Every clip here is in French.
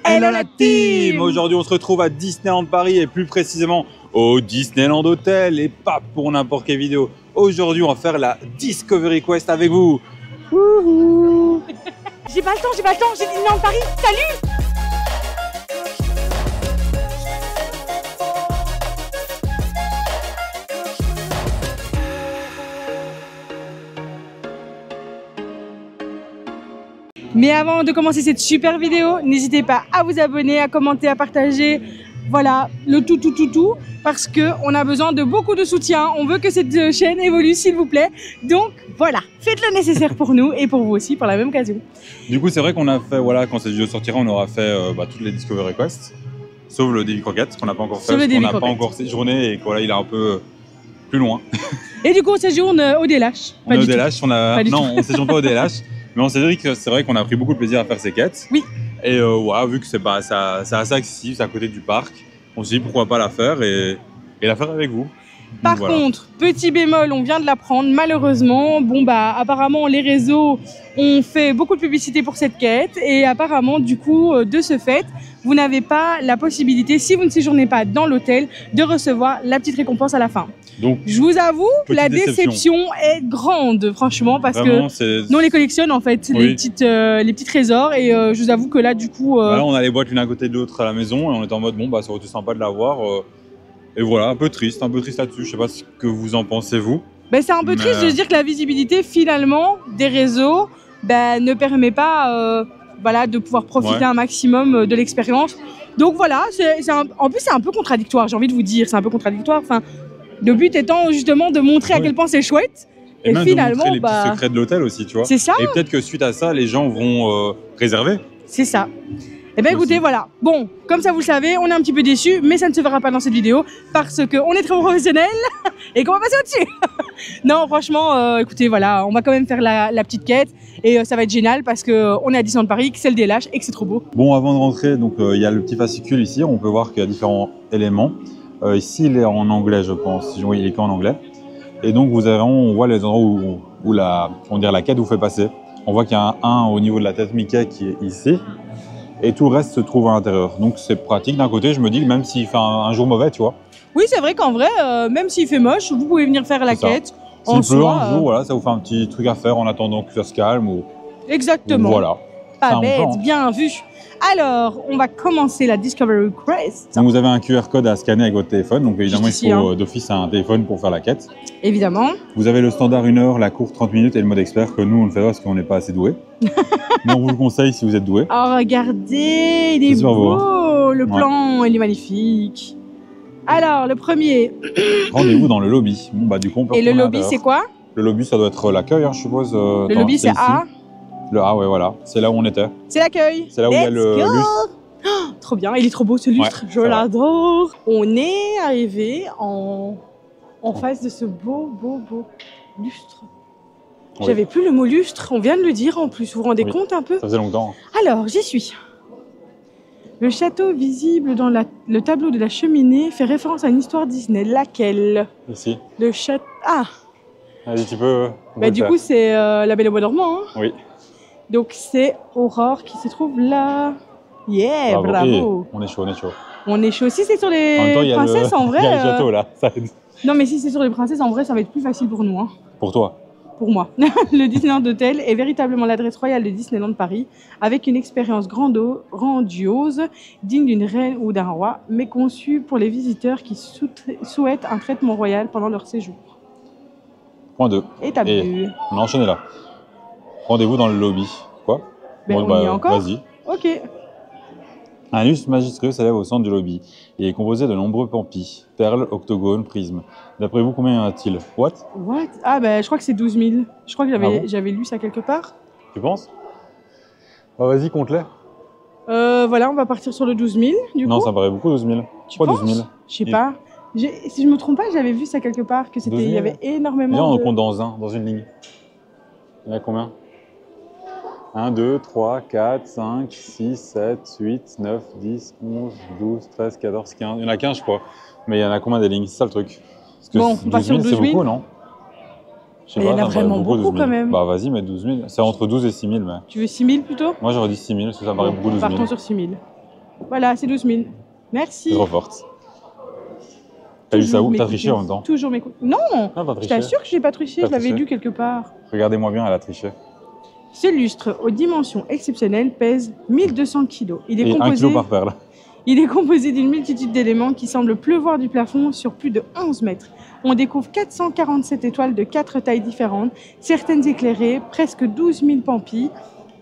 Hello la team! Aujourd'hui on se retrouve à Disneyland Paris et plus précisément au Disneyland Hotel et pas pour n'importe quelle vidéo. Aujourd'hui on va faire la Discovery Quest avec vous. Wouhou. J'ai pas le temps, j'ai Disneyland Paris, salut! Mais avant de commencer cette super vidéo, n'hésitez pas à vous abonner, à commenter, à partager. Voilà, le tout, parce qu'on a besoin de beaucoup de soutien. On veut que cette chaîne évolue, s'il vous plaît. Donc voilà, faites le nécessaire pour nous et pour vous aussi, pour la même occasion. Du coup, c'est vrai qu'on a fait, voilà, quand cette vidéo sortira, on aura fait toutes les Discovery Quest, sauf le Davy Crockett, qu'on n'a pas encore fait, parce qu'on n'a pas encore séjourné et que voilà, il est un peu plus loin. Et du coup, on séjourne au DLH. On est au DLH, non, on séjourne pas au DLH. Mais on s'est dit que c'est vrai qu'on a pris beaucoup de plaisir à faire ces quêtes. Oui. Et ouais, vu que c'est assez accessible, c'est à côté du parc, on s'est dit pourquoi pas la faire et la faire avec vous. Par contre, petit bémol, on vient de l'apprendre, malheureusement, apparemment les réseaux ont fait beaucoup de publicité pour cette quête et apparemment, du coup, de ce fait, vous n'avez pas la possibilité, si vous ne séjournez pas dans l'hôtel, de recevoir la petite récompense à la fin. Donc, je vous avoue, la déception est grande, franchement, parce vraiment, que nous on les collectionne en fait, oui. les petits trésors, et je vous avoue que là, du coup... Là, on a les boîtes l'une à côté de l'autre à la maison et on était en mode, ça aurait été sympa de l'avoir. Et voilà, un peu triste là-dessus. Je sais pas ce que vous en pensez, vous. C'est un peu triste de se dire que la visibilité, finalement, des réseaux ne permet pas de pouvoir profiter un maximum de l'expérience. Donc voilà, en plus c'est un peu contradictoire, j'ai envie de vous dire, c'est un peu contradictoire. Enfin, le but étant justement de montrer à quel point c'est chouette. Et même finalement, de montrer les petits secrets de l'hôtel aussi, tu vois. C'est ça. Et peut-être que suite à ça, les gens vont réserver. C'est ça. Eh bien écoutez, voilà, bon, comme ça vous le savez, on est un petit peu déçus, mais ça ne se verra pas dans cette vidéo parce qu'on est très professionnels et qu'on va passer au-dessus. Non, franchement, écoutez, voilà, on va quand même faire la petite quête et ça va être génial parce qu'on est à Disneyland Paris, que c'est le DLH et que c'est trop beau. Bon, avant de rentrer, donc il y a le petit fascicule ici, on peut voir qu'il y a différents éléments. Ici, il est en anglais, je pense, oui, il est qu'en anglais. Et donc, on voit les endroits où la quête vous fait passer. On voit qu'il y a un au niveau de la tête Mickey qui est ici. Et tout le reste se trouve à l'intérieur. Donc c'est pratique d'un côté, je me dis que même s'il fait un jour mauvais, tu vois. Oui, c'est vrai qu'en vrai, même s'il fait moche, vous pouvez venir faire la quête. S'il pleut un jour, voilà, ça vous fait un petit truc à faire en attendant que ça se calme. Exactement. Voilà. Pas bête, bien vu. Alors, on va commencer la Discovery Quest. Donc vous avez un QR code à scanner avec votre téléphone. Donc évidemment, il faut d'office un téléphone pour faire la quête. Évidemment. Vous avez le standard 1 heure, la courte 30 minutes et le mode expert que nous, on le fait pas parce qu'on n'est pas assez doué. Mais on vous le conseille si vous êtes doué. Oh, regardez, il est beau. Le plan, il est magnifique. Alors, le premier. Rendez-vous dans le lobby. Bon, du coup, on peut. Et le lobby, c'est quoi? Le lobby, ça doit être l'accueil, je suppose. Le lobby, c'est A. Le A, ouais, voilà. C'est là où on était. C'est l'accueil. C'est là où il y a le lustre. Oh, trop bien, il est trop beau ce lustre. Je l'adore. On est arrivé en face de ce beau lustre. Oui. J'avais plus le mot lustre, on vient de le dire en plus. Vous vous rendez compte un peu? Ça faisait longtemps. Alors, j'y suis. Le château visible dans le tableau de la cheminée fait référence à une histoire Disney. Laquelle? Ici. Le château... Ah! Vas-y, tu peux... du coup, c'est la Belle au Bois dormant. Hein. Oui. Donc, c'est Aurore qui se trouve là. Yeah, bravo. On est chaud, on est chaud. On est chaud. Si c'est sur les princesses, en vrai... Il y a le château, là. Non, mais si c'est sur les princesses, en vrai, ça va être plus facile pour nous. Hein. Pour toi? Pour moi. Le Disneyland Hotel est véritablement l'adresse royale de Disneyland Paris, avec une expérience grandiose, digne d'une reine ou d'un roi, mais conçue pour les visiteurs qui souhaitent un traitement royal pendant leur séjour. Point 2. Étape 2. On a enchaîné là. Rendez-vous dans le lobby. Quoi? On y est encore? Vas-y. Ok. Un lustre majestueux s'élève au centre du lobby. Il est composé de nombreux pampis, perles, octogones, prismes. D'après vous, combien y en a-t-il? What? Ah je crois que c'est 12 000. Je crois que j'avais lu ça quelque part. Tu penses? Vas-y, compte-les. Voilà, on va partir sur le 12 000 du coup. Non, ça me paraît beaucoup 12 000. Pourquoi 12 000? Je sais pas. Si je me trompe pas, j'avais vu ça quelque part, que c'était, il y avait énormément Viens, on compte dans une ligne. Il y en a combien? 1, 2, 3, 4, 5, 6, 7, 8, 9, 10, 11, 12, 13, 14, 15. Il y en a 15, je crois. Mais il y en a combien des lignes? C'est ça le truc. Parce que bon, on va sur 12 000. C'est beaucoup, non? Il y en a vraiment beaucoup quand même. Bah vas-y, mets 12 000. C'est entre 12 et 6 000. Mais... Tu veux 6 000 plutôt? Moi j'aurais dit 6 000 parce que ça me paraît beaucoup 12 000. Partons sur 6 000. Voilà, c'est 12 000. Merci. C'est trop forte. T'as vu ça Toujours où? T'as m'écouter. triché en même temps. Toujours m'écouter. Non, Non, t'as je triché. t'assure que je n'ai pas triché, T'as je l'avais triché. lu quelque part. Regardez-moi bien, elle a triché. Ce lustre aux dimensions exceptionnelles pèse 1200 kg. Il est Et 1 composé, kilo par perle. il est composé d'une multitude d'éléments qui semblent pleuvoir du plafond sur plus de 11 mètres. On découvre 447 étoiles de 4 tailles différentes, certaines éclairées, presque 12 000 pampilles,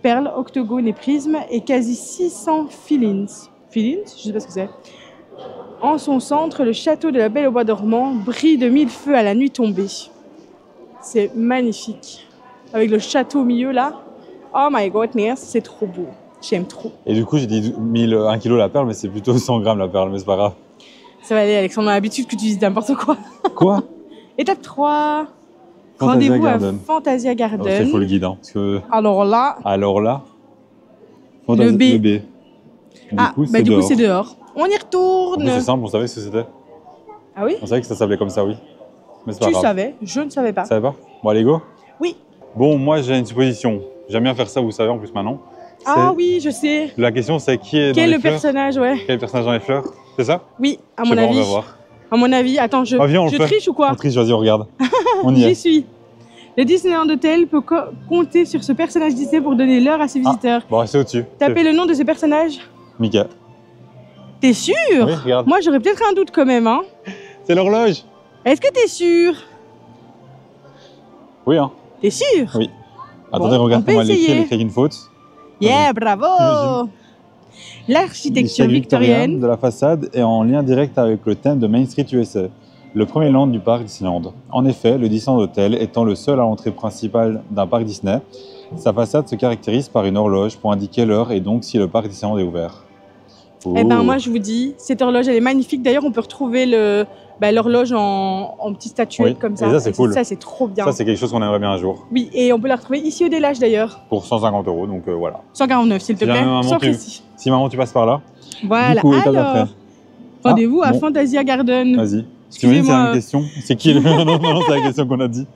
perles, octogones et prismes, et quasi 600 filins. Filins? Je ne sais pas ce que c'est. En son centre, le château de la Belle au Bois dormant brille de mille feux à la nuit tombée. C'est magnifique. Avec le château au milieu là. Oh my goodness, c'est trop beau. J'aime trop. Et du coup, j'ai dit 1 kilo la perle, mais c'est plutôt 100 grammes la perle, mais c'est pas grave. Ça va aller, Alexandre, on a l'habitude que tu dises n'importe quoi. Quoi? Étape 3. Fantasia Rendez-vous à Garden. Fantasia Alors, c'est Garden. faux le guide, hein, parce que... Alors là, Alors là... Le B. Le B. Du coup, du coup, c'est dehors. On y En retourne. plus, c'est simple, on savait ce que c'était. Ah oui? On savait que ça s'appelait comme ça, oui. Mais c'est pas Tu grave. savais, je ne savais pas. Tu savais pas? Bon, allez, go. Oui. Bon, moi, j'ai une supposition. J'aime bien faire ça, vous savez, en plus, maintenant. Ah C'est- oui, je sais. La question, c'est qui est dans Quel est les le fleurs? personnage, ouais. Quel est le personnage dans les fleurs? C'est ça? Oui, à Je mon sais pas, avis. on va voir. À mon avis, attends, je, Ah, viens, on je le fait. triche ou quoi? On triche, vas-y, on regarde. On y J'y est. suis. Le Disneyland Hotel peut compter sur ce personnage Disney pour donner l'heure à ses visiteurs. Bon, restez au-dessus. Tapez le nom de ce personnage. Mika. T'es sûr? Oui, regarde. Moi, j'aurais peut-être un doute quand même, hein. C'est l'horloge. Est-ce que t'es sûr? Oui, hein. T'es sûr? Oui. Attendez, Bon, regarde on peut comment elle écrit. essayer. Elle écrit une faute. Yeah, bravo! T'imagines? L'architecture L'hygiène victorienne. de la façade est en lien direct avec le thème de Main Street USA, le premier land du parc Disneyland. En effet, le Disneyland Hotel étant le seul à l'entrée principale d'un parc Disney, sa façade se caractérise par une horloge pour indiquer l'heure et donc si le parc Disneyland est ouvert. Eh ben Oh. moi je vous dis, cette horloge elle est magnifique. D'ailleurs on peut retrouver l'horloge en petite statuette Oui, comme et ça. ça, c'est cool. Ça c'est trop bien. Ça, c'est quelque chose qu'on aimerait bien un jour, Oui, et on peut la retrouver ici au Délage d'ailleurs. pour 150 €, donc voilà. 149 s'il te Si plaît, jamais maman, sans tu- précis. Si maman, tu passes par là, Voilà, du coup, étape alors, d'après. rendez-vous à bon. Fantasia Garden. Vas-y. T'imagines, c'est Excusez-moi. la question. C'est qui le... non, c'est la question qu'on a dit.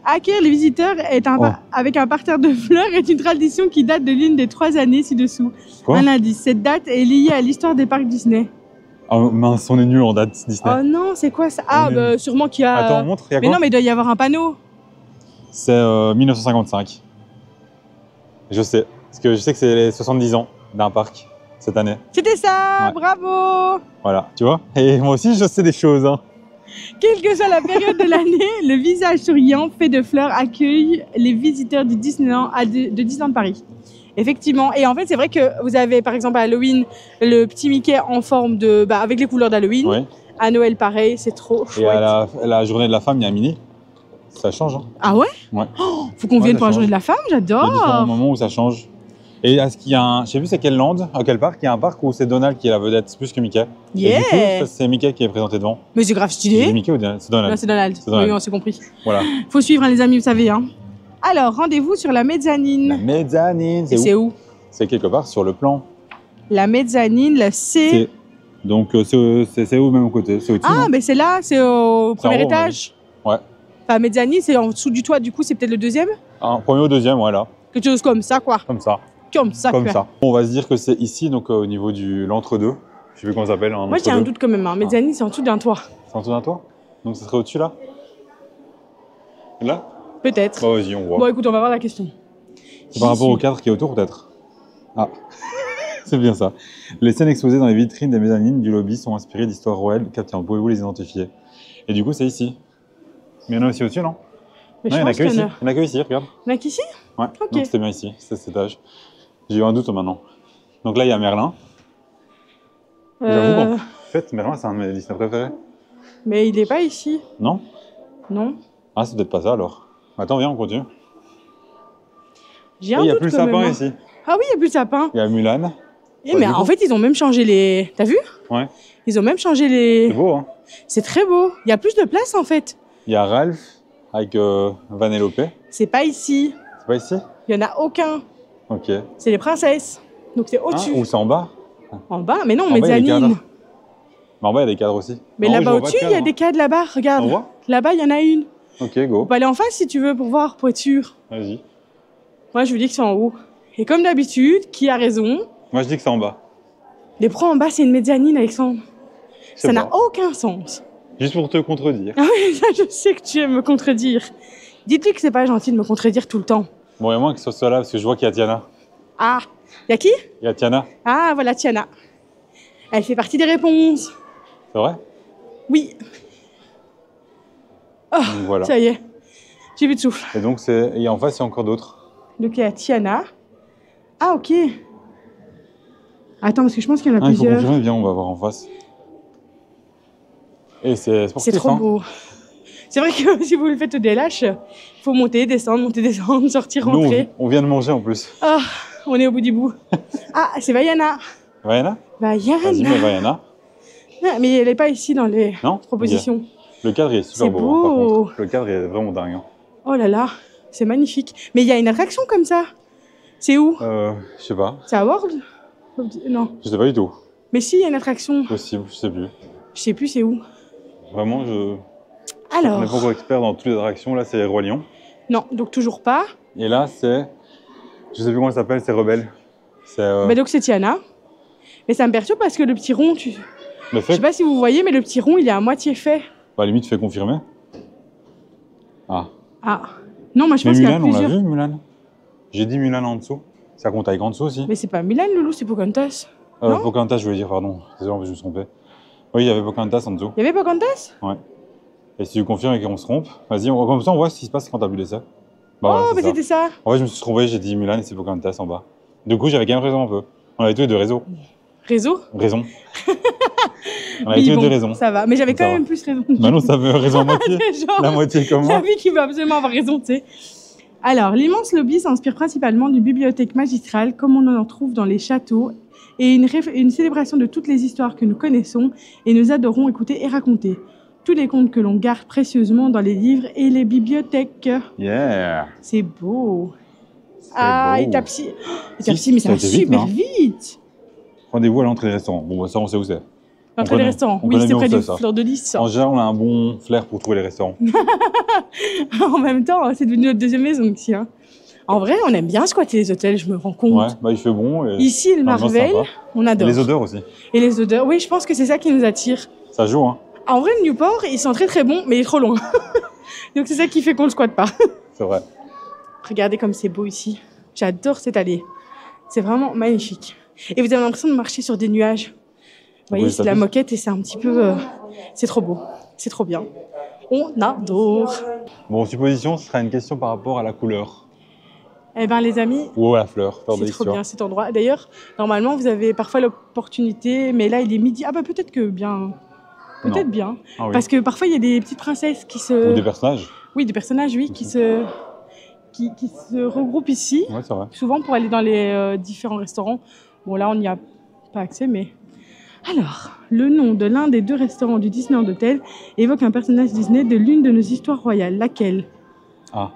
Accueillir les visiteurs Oh. avec un parterre de fleurs est une tradition qui date de l'une des 3 années ci-dessous. Quoi? Un indice, cette date est liée à l'histoire des parcs Disney. Oh mince, on est nul en date Disney. Oh non, c'est quoi ça? Ah, On est bah, sûrement qu'il y a... Attends, on montre, il y a mais quoi? non, mais il doit y avoir un panneau. C'est 1955. Je sais, parce que je sais que c'est les 70 ans d'un parc cette année. C'était ça, Ouais. bravo! Voilà, tu vois? Et moi aussi, je sais des choses. Hein. Quelle que soit la période de l'année, le visage souriant fait de fleurs accueille les visiteurs du Disneyland de Disneyland Paris. Effectivement. Et en fait, c'est vrai que vous avez, par exemple, à Halloween, le petit Mickey en forme de... avec les couleurs d'Halloween. Ouais. À Noël, pareil, c'est trop Et chouette. à la journée de la femme, il y a un mini. Ça change. Hein. Ah ouais? Ouais. Oh, faut qu'on Ouais, vienne ça pour la change. journée de la femme, Il y a différents j'adore! moments où ça change. Et est-ce qu'il y a un... Je sais plus c'est quel land, à quel parc, il y a un parc où c'est Donald qui est la vedette, c'est plus que Mickey. Et Yeah! du coup, ça, c'est Mickey qui est présenté devant. Mais c'est grave C'est stylé. Mickey ou c'est Donald? Non, c'est Donald. C'est Donald. Oui, on s'est compris. Voilà. Faut suivre, hein, les amis, vous savez. Hein. Alors, rendez-vous sur la mezzanine. La mezzanine, Et c'est c'est où? où? C'est quelque part sur le plan. La mezzanine, la C. C'est- Donc c'est où même au côté? C'est au-dessus, Ah, non? mais c'est là, c'est au C'est en premier haut, étage. Ouais. Enfin, mezzanine, c'est en dessous du toit, du coup, c'est peut-être le deuxième. Un premier ou deuxième, voilà. Quelque chose comme ça, quoi. Comme ça. Comme ça, Comme quoi. ça. On va se dire que c'est ici, donc au niveau de l'entre-deux. Je sais plus comment ça s'appelle. Moi, j'ai un doute quand même. Hein. Mezzanine, c'est en dessous d'un toit. C'est en dessous d'un toit? Donc ça serait au-dessus là? Là? Peut-être. Bah vas-y, on voit. Bon, écoute, on va voir la question. C'est par rapport au cadre qui est autour peut-être? Ah, c'est bien ça. Les scènes exposées dans les vitrines des mezzanines du lobby sont inspirées d'histoires royales captées. Pouvez-vous les identifier? Et du coup, c'est ici. Mais il y en a aussi au-dessus, non? Mais Non, il je y en a pense que qu'il ici. y en a. Il y en a que ici, regarde. Il y en a qu'ici? Ouais, Ok. donc c'était bien ici, c'est cet étage. J'ai eu un doute maintenant. Donc là, il y a Merlin. J'avoue qu'en fait, Merlin, c'est un de mes Disney préférés. Mais il est pas ici. Non? Non. Ah, c'est peut-être pas ça alors. Attends, viens, on continue. J'ai Et un il n'y a doute plus le quand même, sapin hein. ici. Ah oui, il n'y a plus de sapin. Il y a Mulan. Eh, Ouais, mais du en coup. fait, ils ont même changé les... T'as vu? Ouais. Ils ont même changé C'est les... beau, hein? C'est très beau. Il y a plus de place, en fait. Il y a Ralph avec Vanellope. C'est pas ici. C'est pas ici? Il y en a aucun. Ok. C'est les princesses. Donc c'est Hein, au-dessus. ou c'est en bas? En bas? Mais non, En bas, il y a des mezzanine. cadres. Mais en bas, il y a des cadres aussi. Mais Non, là-bas je vois pas de au-dessus, il y a cadre, des cadres là-bas. hein. Regarde. On voit? Là-bas, il y en a une. Ok, go. On peut aller en face si tu veux pour voir, pour être sûr. Vas-y. Moi, je vous dis que c'est en haut. Et comme d'habitude, qui a raison? Moi, je dis que c'est en bas. Les pros en bas, c'est une mezzanine, Alexandre. Je sais Ça n'a pas. aucun sens. Juste pour te contredire. Ah oui, ça, je sais que tu aimes me contredire. Dites-lui que c'est pas gentil de me contredire tout le temps. Bon, et moins que ce soit là, parce que je vois qu'il y a Tiana. Ah, y a qui? Il y a Tiana, Ah, voilà, Tiana. Elle fait partie des réponses. c'est vrai? Oui. Donc voilà. Ça y est, j'ai plus de souffle. Et donc, et en face, il y a encore d'autres. Donc il y a Tiana. Ah, ok. Attends, parce que je pense qu'il y en a Ah, il faut plusieurs. confirmer, viens, on va voir en face. Et c'est sportif, C'est trop hein. beau. C'est vrai que si vous le faites au DLH, il faut monter, descendre, sortir, Nous, rentrer. on vient de manger en plus. Ah, on est au bout du bout. Ah, c'est Vaiana. Vaiana? Vas-y, Vaiana. mais Vaiana. Ah, mais elle n'est pas ici dans les Non? propositions. Le cadre est super C'est beau, hein, par beau. contre. Le cadre est vraiment dingue. Hein. Oh là là, c'est magnifique. Mais il y a une attraction comme ça. C'est où? Je sais pas. C'est à World? Non. Je sais pas du tout. Mais si, il y a une attraction. Possible, je sais plus. Je sais plus c'est où. Vraiment, on Alors. n'est pas encore expert dans toutes les attractions. Là, c'est Roi Lion. Non, donc toujours pas. Et là, c'est. Je sais plus comment ça s'appelle, c'est Rebelle. C'est. Bah donc c'est Tiana. Mais ça me perturbe parce que le petit rond, Le je fait. sais pas si vous voyez, mais le petit rond, il est à moitié fait. Bah, limite, fais confirmer. Ah. Ah. Non, moi je Mais pense qu'il y a Mulan, on l'a plusieurs. vu, Mulan. J'ai dit Mulan en dessous. Ça compte avec en dessous aussi. Mais c'est pas Milan, Loulou, c'est Pocahontas. non Pocahontas, je voulais dire, pardon. Désolé, je me suis trompé. Oui, il y avait Pocahontas en dessous. Il y avait Pocahontas? Et si tu confirmes et qu'on se trompe, vas-y, comme ça, on voit ce qui se passe quand t'as bu l'essai. Bah, Oh, voilà, mais c'est ça. c'était ça. En vrai, je me suis trompé, j'ai dit Mulan et c'est Pocahontas en bas. Du coup, j'avais quand même raison un peu. On avait tous les deux raison. Réseau? Raison. On avait Oui, tous les bon, deux raison. ça va. Mais j'avais Ça quand va. même plus raison. Bah non, ça veut raison à moitié. Genre, La moitié comme j'ai moi. envie qu'il veut absolument avoir raison, tu sais. Alors, l'immense lobby s'inspire principalement d'une bibliothèque magistrale, comme on en trouve dans les châteaux, et une célébration de toutes les histoires que nous connaissons et nous adorons écouter et raconter. Tous les contes que l'on garde précieusement dans les livres et les bibliothèques. Yeah. C'est beau. C'est Ah, beau. et Tapsi. Et Si, Tapsi, mais ça ça a va été vite, super non vite. Rendez-vous à l'entrée des restaurants. Bon, bah, ça, on sait où c'est. L'entrée des connaît- restaurants. on Oui, connaît c'était bien près où des c'est, ça. Fleurs de Lys. En général, on a un bon flair pour trouver les restaurants. En même temps, c'est devenu notre deuxième maison ici. Hein. En vrai, on aime bien squatter les hôtels, je me rends compte. Ouais, bah il fait bon. Et Ici, le l'ambiance Marvel, sympa. on Et adore. les odeurs aussi. Et les odeurs, oui, je pense que c'est ça qui nous attire. Ça joue, hein. En vrai, le Newport, ils sont très très bons, mais il est trop loin. Donc c'est ça qui fait qu'on le squatte pas. C'est vrai. Regardez comme c'est beau ici. J'adore cette allée. C'est vraiment magnifique. Et vous avez l'impression de marcher sur des nuages. Vous voyez, Oui, c'est ça de la fait. moquette et c'est un petit peu... c'est trop beau. C'est trop bien. On adore. Bon, supposition, ce sera une question par rapport à la couleur. Eh ben les amis, Ou à la fleur. Fleur de c'est lys, trop tu vois. bien cet endroit. D'ailleurs, normalement, vous avez parfois l'opportunité, mais là, il est midi. Ah bah peut-être que bien... Peut-être Non. bien. Ah oui. Parce que parfois, il y a des petites princesses qui se... Ou des personnages. Oui, des personnages, oui, qui se regroupent ici, Ouais, c'est vrai. souvent pour aller dans les différents restaurants. Bon, là, on n'y a pas accès, mais... Alors, le nom de l'un des deux restaurants du Disneyland Hotel évoque un personnage Disney de l'une de nos histoires royales. Laquelle? Ah.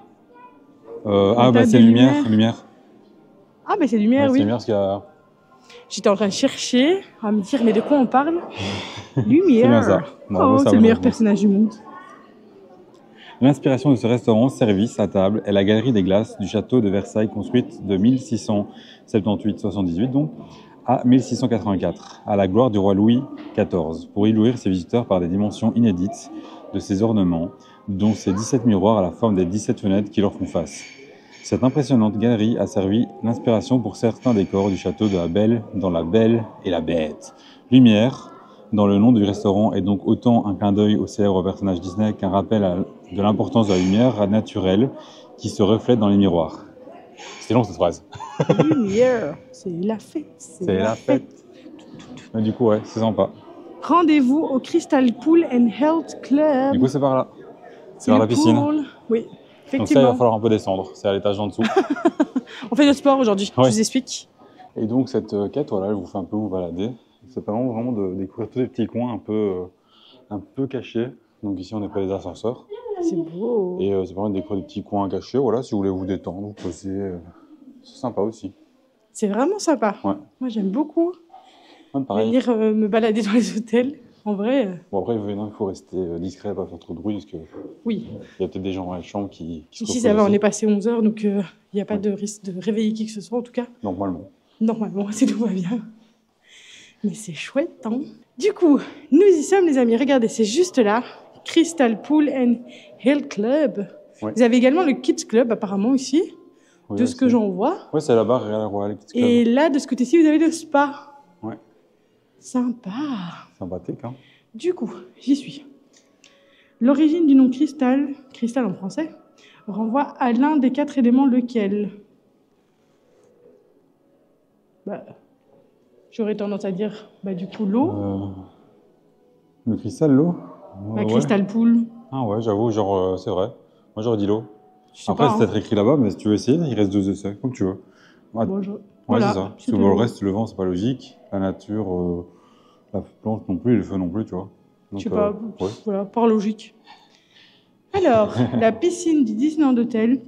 La Bah table c'est des Lumière. Lumières. Lumière. Ah, ben c'est Lumière, Ouais, oui. C'est Lumière, parce qu'il y a... J'étais en train de chercher, à me dire, mais de quoi on parle? C'est Lumière. bien ça. Bravo, Oh, ça c'est va, le meilleur bravo. personnage du monde. L'inspiration de ce restaurant service à table est la galerie des glaces du château de Versailles construite de 1678-78 donc à 1684 à la gloire du roi Louis XIV pour éblouir ses visiteurs par des dimensions inédites de ses ornements dont ces 17 miroirs à la forme des 17 fenêtres qui leur font face. Cette impressionnante galerie a servi l'inspiration pour certains décors du château de la Belle dans La Belle et la Bête. Lumière, dans le nom du restaurant, est donc autant un clin d'œil au célèbre personnage Disney qu'un rappel de l'importance de la lumière naturelle qui se reflète dans les miroirs. C'est long cette phrase. Lumière, c'est la fête. C'est la fête. Mais du coup, ouais, c'est sympa. Rendez-vous au Crystal Pool and Health Club. Du coup, c'est par là. C'est C'est vers le la piscine. pool. Oui, Donc ça, il effectivement. va falloir un peu descendre. C'est à l'étage en dessous. On fait notre sport aujourd'hui, Ouais. je vous explique. Et donc, cette quête, voilà, elle vous fait un peu vous balader. Ça permet vraiment de découvrir tous les petits coins un peu cachés. Donc ici, on n'est pas les ascenseurs. C'est beau. Et ça permet de découvrir des petits coins cachés. Voilà, si vous voulez vous détendre, vous poser. C'est sympa aussi. C'est vraiment sympa. Ouais. Moi, j'aime beaucoup Ouais, pareil. venir me balader dans les hôtels. En vrai, Bon, après, il faut rester discret, pas faire trop de bruit, parce qu'il oui. y a peut-être des gens dans la chambre qui se Ici, reposent ça va, on aussi, est passé 11 h, donc il n'y a pas Ouais. de risque de réveiller qui que ce soit, en tout cas. normalement. Normalement, si tout va bien. Mais c'est chouette, hein. Du coup, nous y sommes, les amis. Regardez, c'est juste là. Crystal Pool and Hill Club. Ouais. Vous avez également le Kids Club, apparemment, ici, Oui, de ce que j'en vois. Ouais, c'est là-bas, regarde la Royal Kids Club. Et là, de ce côté-ci, vous avez le spa. Ouais. Sympa. Sympathique, hein. Du coup, j'y suis. L'origine du nom cristal en français, renvoie à l'un des 4 éléments, lequel? J'aurais tendance à dire, du coup, l'eau. Le cristal, l'eau? La Crystal Pool. Ah ouais, j'avoue, genre, c'est vrai. Moi, j'aurais dit l'eau. Je sais Après, pas, c'est peut-être écrit là-bas, mais si tu veux essayer, il reste 2 essais, comme tu veux. Ouais, Bon, ouais, voilà, c'est ça. Parce que c'était bon, le l'eau. reste, le vent, c'est pas logique. La nature, la plante non plus, et le feu non plus, tu vois. Donc, Je sais pas, ouais. voilà, par logique. Alors, la piscine du Disneyland Hotel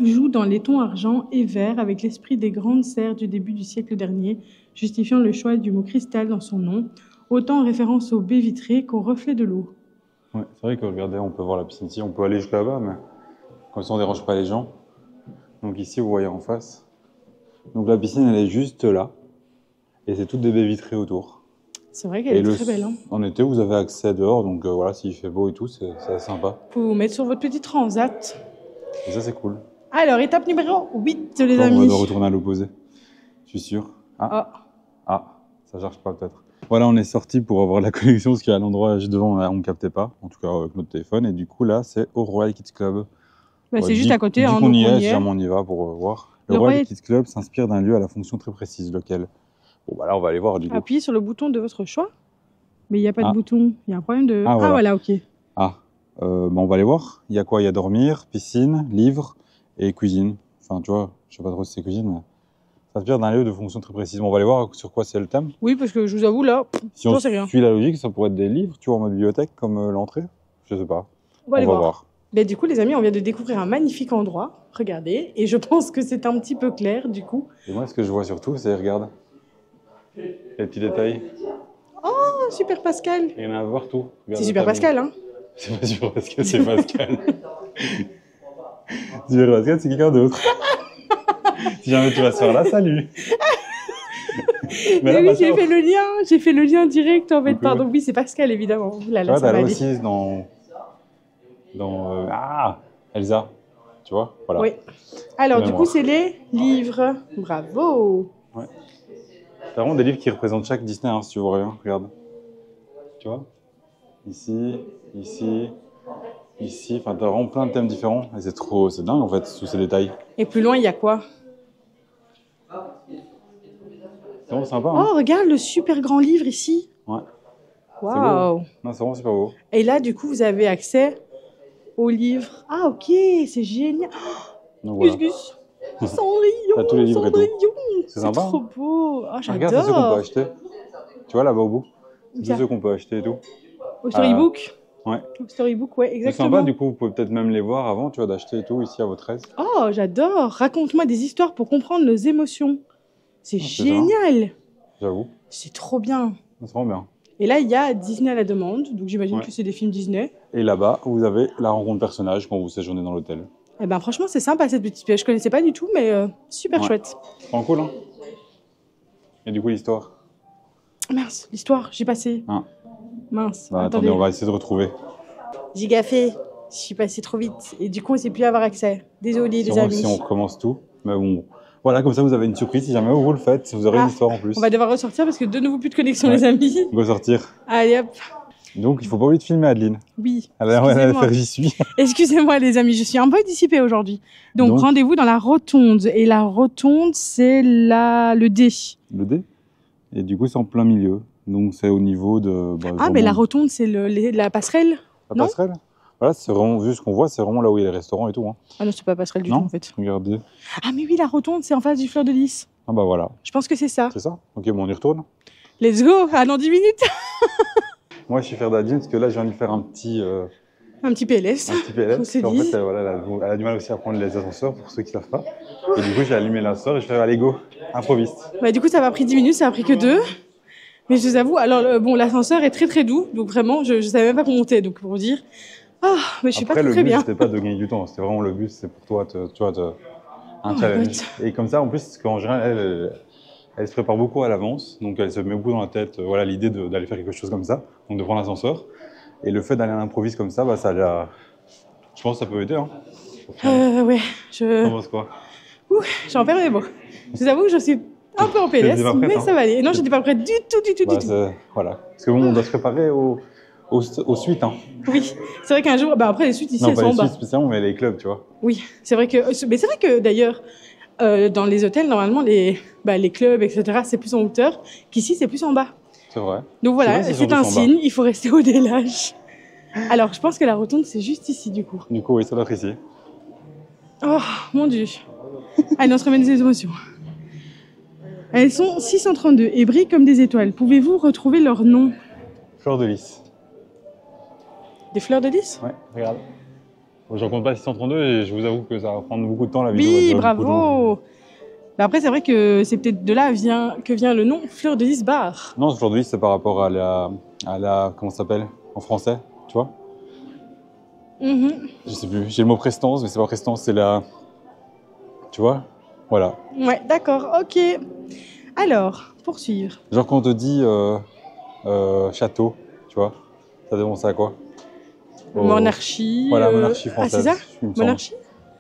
joue dans les tons argent et vert avec l'esprit des grandes serres du début du siècle dernier, justifiant le choix du mot cristal dans son nom, autant en référence aux baies vitrées qu'au reflet de l'eau. Ouais, c'est vrai que regardez, on peut voir la piscine ici, on peut aller jusque là-bas, mais comme ça on dérange pas les gens. Donc ici, vous voyez en face. Donc la piscine, elle est juste là, et c'est toutes des baies vitrées autour. C'est vrai qu'elle est très belle. Hein. En été, vous avez accès dehors, donc voilà, s'il fait beau et tout, c'est assez sympa. Vous pouvez vous mettre sur votre petit transat. Et ça, c'est cool. Alors, étape numéro 8, les Attends, amis. on va retourner à l'opposé. Je suis sûr. Ah, ça charge pas peut-être. Voilà, on est sorti pour avoir la connexion, parce qu'à l'endroit juste devant, on ne captait pas, en tout cas avec notre téléphone. Et du coup, là, c'est au Royal Kids Club. C'est juste à côté. Hein, donc on y est, si jamais on y va pour voir. Le Royal Kids Club s'inspire d'un lieu à la fonction très précise, lequel? Bon, bah là, on va aller voir du coup. Appuyez sur le bouton de votre choix. Mais il n'y a pas de bouton. Il y a un problème de... voilà, ok. On va aller voir. Il y a quoi? Il y a dormir, piscine, livre et cuisine. Enfin, tu vois, je sais pas trop si c'est cuisine, mais ça s'inspire d'un lieu de fonction très précise. Bon, on va aller voir sur quoi c'est le thème. Oui, parce que je vous avoue, là, si on suit la logique, ça pourrait être des livres, tu vois, en mode bibliothèque, comme l'entrée. Je sais pas. On va voir. Du coup, les amis, on vient de découvrir un magnifique endroit. Regardez. Et je pense que c'est un petit peu clair, du coup. Et moi, ce que je vois surtout, c'est, regarde, les petits détails. Oh, Super Pascal. Il y en a partout. C'est Super Pascal, hein? C'est pas Super Pascal, c'est Pascal. Super Pascal, c'est quelqu'un d'autre. Si jamais tu vas se faire là, salut. Mais oui, j'ai fait le lien direct en fait. Pardon, oui, c'est Pascal évidemment. Là, tu vois, t'as aussi Elsa, tu vois, voilà. Oui. Alors du coup, c'est les livres. Bravo. Ouais. T'as vraiment des livres qui représentent chaque Disney, hein, si tu vois rien. Regarde. Tu vois? Ici, ici, ici. Enfin, t'as vraiment plein de thèmes différents. Et c'est dingue en fait, tous ces détails. Et plus loin, il y a quoi? C'est vraiment sympa. Hein. Oh, regarde le super grand livre ici. Ouais. Waouh. Non, c'est vraiment super beau. Et là, du coup, vous avez accès au livre. Ah, ok, c'est génial. Donc, voilà. Gus. Cendrillon. T'as tous les livres et tout. C'est sympa. C'est trop beau. Oh, j'adore. Regarde, c'est ceux qu'on peut acheter. Tu vois là-bas au bout. C'est tous ceux qu'on peut acheter et tout. Au Storybook. Ouais. Au Storybook, ouais, exactement. C'est sympa, du coup, vous pouvez peut-être même les voir avant, tu vois, d'acheter et tout, ici à votre aise. Oh, j'adore. Raconte-moi des histoires pour comprendre nos émotions. C'est génial. J'avoue. C'est trop bien. C'est vraiment bien. Et là, il y a Disney à la demande, donc j'imagine que c'est des films Disney. Et là-bas, vous avez la rencontre personnage quand vous séjournez dans l'hôtel. Eh ben, franchement, c'est sympa cette petite pièce. Je connaissais pas du tout, mais super chouette. C'est cool, hein. Et du coup, l'histoire. Mince, l'histoire, j'ai passé. Mince. Attendez, on va essayer de retrouver. J'ai gaffé. Je suis passé trop vite. Et du coup, on ne sait plus avoir accès. Désolé, les amis. Si on recommence tout. Mais bon. Voilà, comme ça, vous avez une surprise. Si jamais vous le faites, vous aurez une histoire en plus. On va devoir ressortir parce que de nouveau plus de connexion, les amis. On va sortir. Allez, hop. Donc, il ne faut pas oublier de filmer Adeline. Oui. Elle va faire j'y suis. Excusez-moi, les amis, je suis un peu dissipée aujourd'hui. Donc rendez-vous dans la rotonde. Et la rotonde, c'est le D. Le D. Et du coup, c'est en plein milieu. Donc, c'est au niveau de... mais la rotonde, c'est la passerelle. La passerelle. Voilà, c'est vraiment, vu ce qu'on voit, c'est vraiment là où il y a les restaurants et tout. Hein. Ah non, c'est pas passerelle du tout, en fait. Regardez. Ah, mais oui, la rotonde, c'est en face du Fleur de Lys. Ah bah voilà. Je pense que c'est ça. C'est ça? Ok, bon, on y retourne. Let's go. Ah, dans 10 minutes. Moi, je suis fier d'Adeline parce que là, je viens de lui faire un petit... Un petit PLS. Un petit PLS. En fait, elle a du mal aussi à prendre les ascenseurs, pour ceux qui ne savent pas. Et du coup, j'ai allumé l'ascenseur et je fais allez, go, improviste. Bah, du coup, ça m'a pris 10 minutes, ça a pris que 2. Mais je vous avoue, alors, bon, l'ascenseur est très très doux, donc vraiment, je ne savais même pas qu'on montait, donc pour vous dire. Ah, mais je suis pas très bien. Après, le but, c'était pas de gagner du temps, c'était vraiment le but, c'est pour toi, un challenge. Et comme ça, en plus, en général, elle se prépare beaucoup à l'avance, donc elle se met beaucoup dans la tête voilà, l'idée d'aller faire quelque chose comme ça, donc de prendre l'ascenseur. Et le fait d'aller à l'improviste comme ça, bah, je pense que ça peut aider. Hein. Ouais, T'en penses quoi? j'en perds mes mots. Je vous avoue que je suis un peu en PLS, T'étais pas prête, mais hein. ça va aller. Non, j'étais pas prête du tout. Voilà. Parce que bon, on doit se préparer aux suites. Hein. Oui, c'est vrai qu'un jour, bah après les suites ici, Non, elles pas sont les en bas. suites spécialement, mais les clubs, tu vois. Oui, c'est vrai que d'ailleurs, dans les hôtels, normalement, les clubs, etc., c'est plus en hauteur, qu'ici, c'est plus en bas. C'est vrai. Donc voilà, C'est vrai, c'est un signe, il faut rester au délage. Alors, je pense que la rotonde, c'est juste ici, du coup. Du coup, oui, ça doit être ici. Oh, mon Dieu. Allez, on se remet des émotions. Elles sont 632 et brillent comme des étoiles. Pouvez-vous retrouver leur nom? Fleur de lys. Des fleurs de lys? Ouais, regarde. Bon, j'en compte pas 632 et je vous avoue que ça va prendre beaucoup de temps la vidéo. Oui, bravo. Mais après, c'est vrai que c'est peut-être de là que vient le nom Fleur de lys bar. Non, fleur de lys, c'est par rapport à la comment ça s'appelle en français, tu vois? Je sais plus, j'ai le mot prestance, mais c'est pas prestance, c'est la... Tu vois? Voilà. Ouais, d'accord, ok. Alors, poursuivre. Genre quand on te dit château, tu vois? Ça fait penser à quoi? Monarchie. Voilà, monarchie française. Ah, c'est ça? il me semble. Monarchie?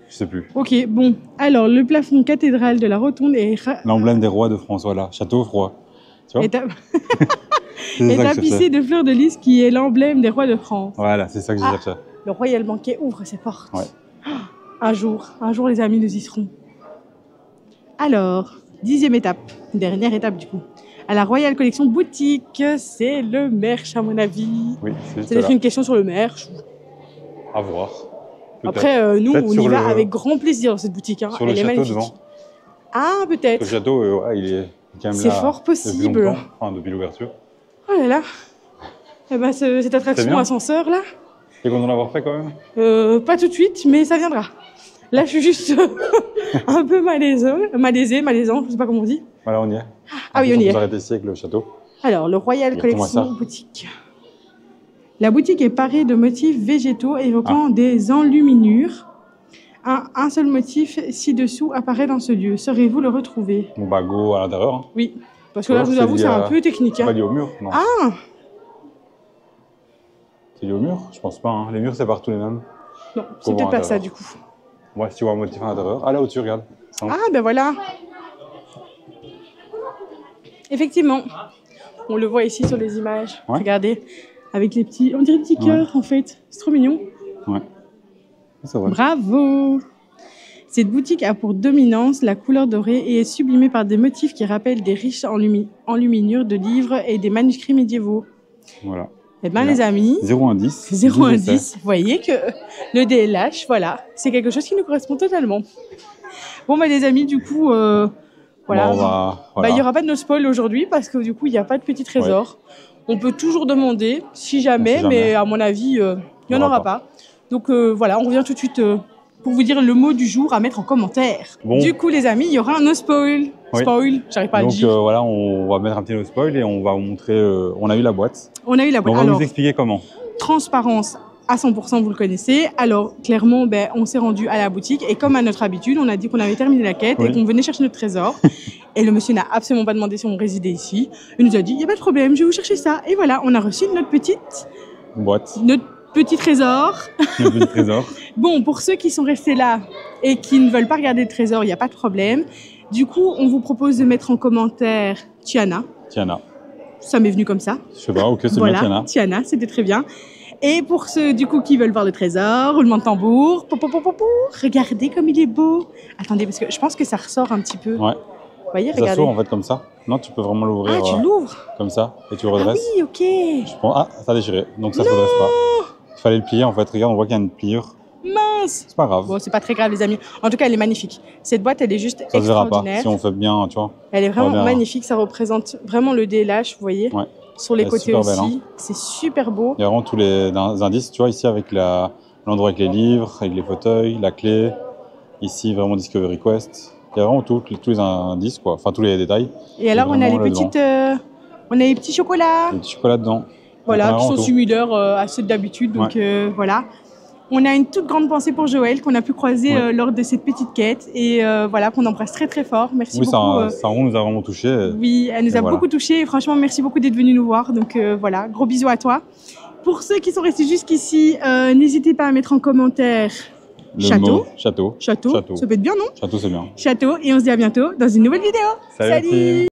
Je sais plus. Ok, bon. Alors, le plafond cathédral de la rotonde est, L'emblème des rois de France, voilà. Château, roi. Tu vois? est C'est ça que je tapissé cherchais. de fleurs de lys qui est l'emblème des rois de France. Voilà, c'est ça que je Ah. cherchais. Le royal banquet ouvre ses portes. Ouais. Un jour, les amis, nous y serons. Alors, 10e étape, dernière étape du coup. À la Royal Collection Boutique, c'est le merch à mon avis. Oui, c'est C'est d'être une question sur le merch. À voir. Peut-être. Après, nous, Peut-être on sur y va le- avec grand plaisir dans cette boutique. Hein. Sur le Elle est château magnifique. devant. Ah, Le peut-être. château, ouais, il est quand même C'est là fort depuis possible. longtemps, enfin depuis l'ouverture. Oh là là. Eh ben, cette attraction bien. ascenseur là, T'es content d'avoir fait quand même? pas tout de suite, mais ça viendra. Là, je suis juste un peu malaisant, je sais pas comment on dit. Voilà, on y est. Ah oui, on y On est. va arrêter ici avec le château. Alors, le Royal Regarde-moi Collection Boutique. La boutique est parée de motifs végétaux évoquant des enluminures. Un seul motif ci-dessous apparaît dans ce lieu. Saurez-vous le retrouver? Bon bah go à l'intérieur. Hein. Oui, parce que là, je vous avoue, c'est un peu technique. C'est Hein. pas lié au mur, non. Ah, C'est lié au mur? Je pense pas. Hein. Les murs, c'est partout les mêmes. non, c'est Faut peut-être voir pas ça l'intérieur. du coup. Ouais, si tu vois un motif à l'intérieur. Ah là au-dessus, regarde. Simple. Ah, ben voilà. Effectivement, on le voit ici sur les images. Ouais. Regardez, avec les petits, on dirait des petits cœurs en fait. C'est trop mignon. Ouais. C'est vrai. Bravo! Cette boutique a pour dominance la couleur dorée et est sublimée par des motifs qui rappellent des riches enluminures de livres et des manuscrits médiévaux. Voilà. Eh bien, Voilà. les amis, 0,10. 0,10, vous voyez que le DLH, voilà, c'est quelque chose qui nous correspond totalement. Bon, bah, les amis, du coup, voilà. Bon, Bah, voilà. il n'y aura pas de no spoil aujourd'hui parce que du coup, il n'y a pas de petit trésor. On peut toujours demander, si jamais, Si jamais. mais à mon avis, il n'y en aura pas. Donc voilà, on revient tout de suite pour vous dire le mot du jour à mettre en commentaire. Bon. Du coup, les amis, il y aura un no spoil. Oui. Spoil, j'arrive pas à le Donc dire. voilà, on va mettre un petit no spoil et on va vous montrer. On a eu la boîte. On a eu la On boîte. va Alors, vous expliquer comment. transparence à 100%, vous le connaissez. Alors, clairement, ben, on s'est rendu à la boutique et comme à notre habitude, on a dit qu'on avait terminé la quête et Oui. qu'on venait chercher notre trésor. Et le monsieur n'a absolument pas demandé si on résidait ici. Il nous a dit, il n'y a pas de problème, je vais vous chercher ça. Et voilà, on a reçu notre petit trésor. Le petit trésor. Bon, pour ceux qui sont restés là et qui ne veulent pas regarder le trésor, il n'y a pas de problème. Du coup, on vous propose de mettre en commentaire Tiana. Tiana. Ça m'est venu comme ça. Je sais pas, ok, c'est Voilà, bien Tiana. Tiana, c'était très bien. Et pour ceux du coup qui veulent voir le trésor, roulement de tambour, regardez comme il est beau. Attendez, parce que je pense que ça ressort un petit peu. Ouais. Vous voyez, Ça regardez. s'ouvre en fait comme ça. Non, tu peux vraiment l'ouvrir Ah, tu l'ouvres? comme ça et tu le Ah redresses. oui, ok. Je prends... Ah, ça a déchiré. Donc ça se redresse pas. Il fallait le plier en fait. Regarde, on voit qu'il y a une pliure. Mince. C'est pas grave. Bon, c'est pas très grave, les amis. En tout cas, elle est magnifique. Cette boîte, elle est juste Ça se verra pas extraordinaire. si on fait bien, tu vois. Elle est vraiment bien. magnifique. Ça représente vraiment le DLH, vous voyez. Ouais. Sur les Elle est côtés super aussi. belle, hein. C'est super beau. Il y a vraiment tous les indices, tu vois, ici avec l'endroit avec les livres, avec les fauteuils, la clé. Ici, vraiment Discovery Quest. Il y a vraiment tous les indices, quoi. Enfin, tous les détails. Et alors, on a les vraiment là-dedans. petites, on a les petits chocolats. Les petits chocolats dedans. Voilà, Donc, on a qui sont vraiment tout. similaires à ceux d'habitude. Donc voilà. On a une toute grande pensée pour Joël qu'on a pu croiser lors de cette petite quête et voilà, qu'on embrasse très très fort. Merci beaucoup. Ça nous a vraiment touchés. Oui, elle nous a beaucoup touchés et franchement, merci beaucoup d'être venu nous voir. Donc voilà, gros bisous à toi. Pour ceux qui sont restés jusqu'ici, n'hésitez pas à mettre en commentaire château. Château. Ça peut être bien, non? Château, c'est bien. Château, et on se dit à bientôt dans une nouvelle vidéo. Salut.